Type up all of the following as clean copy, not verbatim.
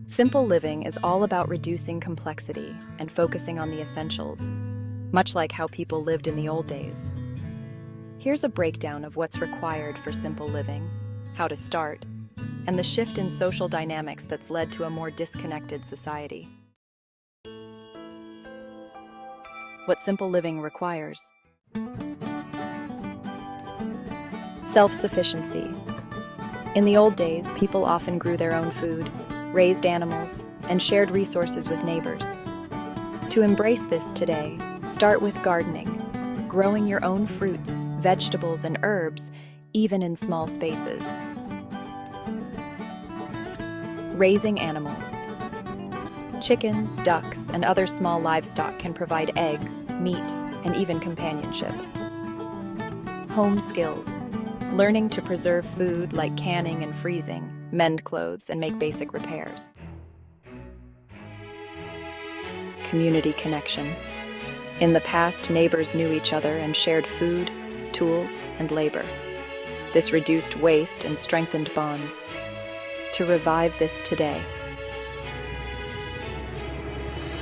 Simple living is all about reducing complexity and focusing on the essentials, much like how people lived in the old days. Here's a breakdown of what's required for simple living, how to start, and the shift in social dynamics that's led to a more disconnected society. What simple living requires. Self-sufficiency. In the old days, people often grew their own food, raised animals, and shared resources with neighbors. To embrace this today, start with gardening, growing your own fruits, vegetables, and herbs, even in small spaces. Raising animals. Chickens, ducks, and other small livestock can provide eggs, meat, and even companionship. Home skills. Learning to preserve food like canning and freezing, mend clothes, and make basic repairs. Community connection. In the past, neighbors knew each other and shared food, tools, and labor. This reduced waste and strengthened bonds. To revive this today,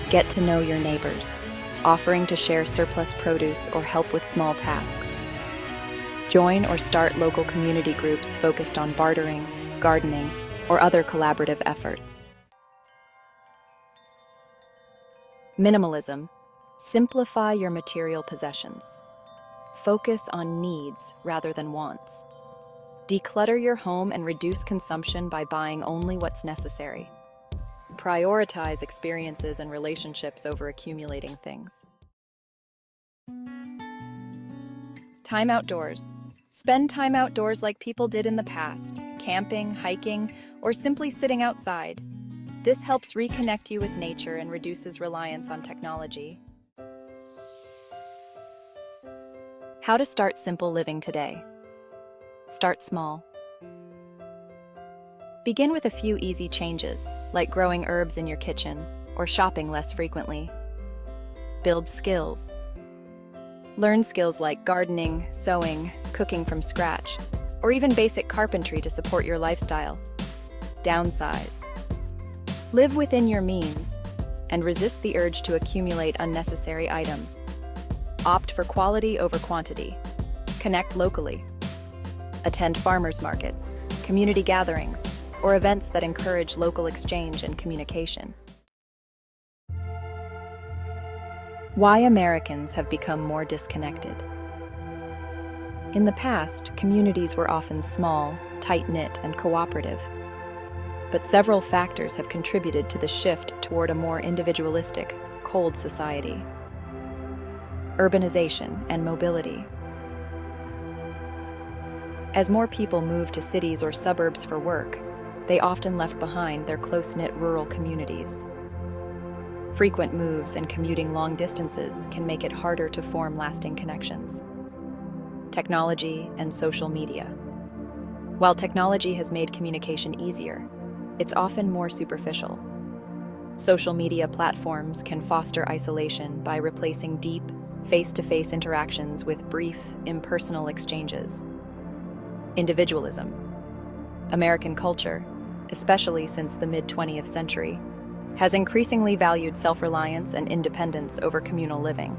get to know your neighbors, offering to share surplus produce or help with small tasks. Join or start local community groups focused on bartering, gardening, or other collaborative efforts. Minimalism. Simplify your material possessions. Focus on needs rather than wants. Declutter your home and reduce consumption by buying only what's necessary. Prioritize experiences and relationships over accumulating things. Time outdoors. Spend time outdoors like people did in the past, camping, hiking, or simply sitting outside. This helps reconnect you with nature and reduces reliance on technology. How to start simple living today. Start small. Begin with a few easy changes, like growing herbs in your kitchen or shopping less frequently. Build skills. Learn skills like gardening, sewing, cooking from scratch, or even basic carpentry to support your lifestyle. Downsize. Live within your means and resist the urge to accumulate unnecessary items. Opt for quality over quantity. Connect locally. Attend farmers markets, community gatherings, or events that encourage local exchange and communication. Why Americans have become more disconnected. In the past, communities were often small, tight-knit, and cooperative. But several factors have contributed to the shift toward a more individualistic, cold society. Urbanization and mobility. As more people move to cities or suburbs for work, they often left behind their close-knit rural communities. Frequent moves and commuting long distances can make it harder to form lasting connections. Technology and social media. While technology has made communication easier, it's often more superficial. Social media platforms can foster isolation by replacing deep, face-to-face interactions with brief, impersonal exchanges. Individualism. American culture, especially since the mid-20th century, has increasingly valued self-reliance and independence over communal living.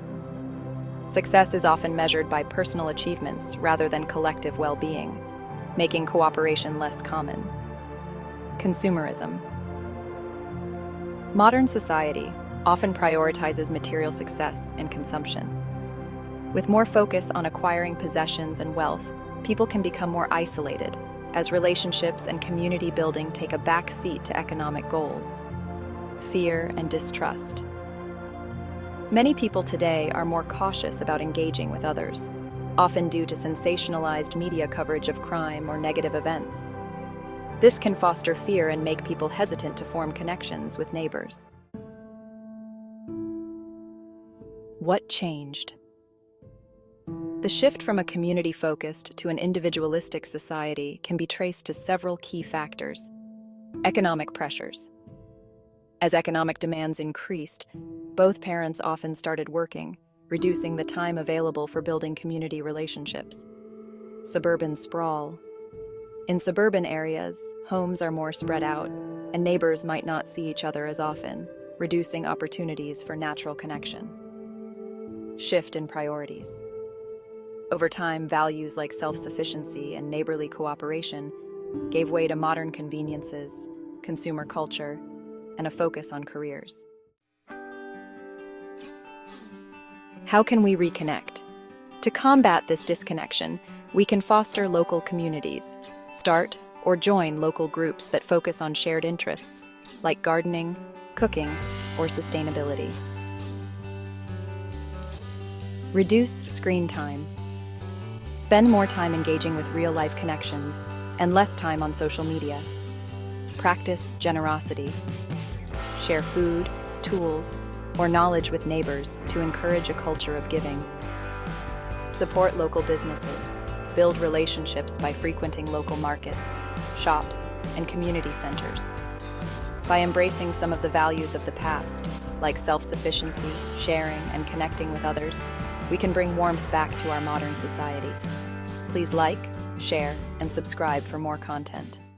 Success is often measured by personal achievements rather than collective well-being, making cooperation less common. Consumerism. Modern society often prioritizes material success and consumption. With more focus on acquiring possessions and wealth, people can become more isolated, as relationships and community building take a back seat to economic goals. Fear and distrust. Many people today are more cautious about engaging with others, often due to sensationalized media coverage of crime or negative events. This can foster fear and make people hesitant to form connections with neighbors. What changed? The shift from a community-focused to an individualistic society can be traced to several key factors. Economic pressures. As economic demands increased, both parents often started working, reducing the time available for building community relationships. Suburban sprawl. In suburban areas, homes are more spread out, and neighbors might not see each other as often, reducing opportunities for natural connection. Shift in priorities. Over time, values like self-sufficiency and neighborly cooperation gave way to modern conveniences, consumer culture, and a focus on careers. How can we reconnect? To combat this disconnection, we can foster local communities, start or join local groups that focus on shared interests, like gardening, cooking, or sustainability. Reduce screen time. Spend more time engaging with real-life connections and less time on social media. Practice generosity. Share food, tools, or knowledge with neighbors to encourage a culture of giving. Support local businesses. Build relationships by frequenting local markets, shops, and community centers. By embracing some of the values of the past, like self-sufficiency, sharing, and connecting with others, we can bring warmth back to our modern society. Please like, share, and subscribe for more content.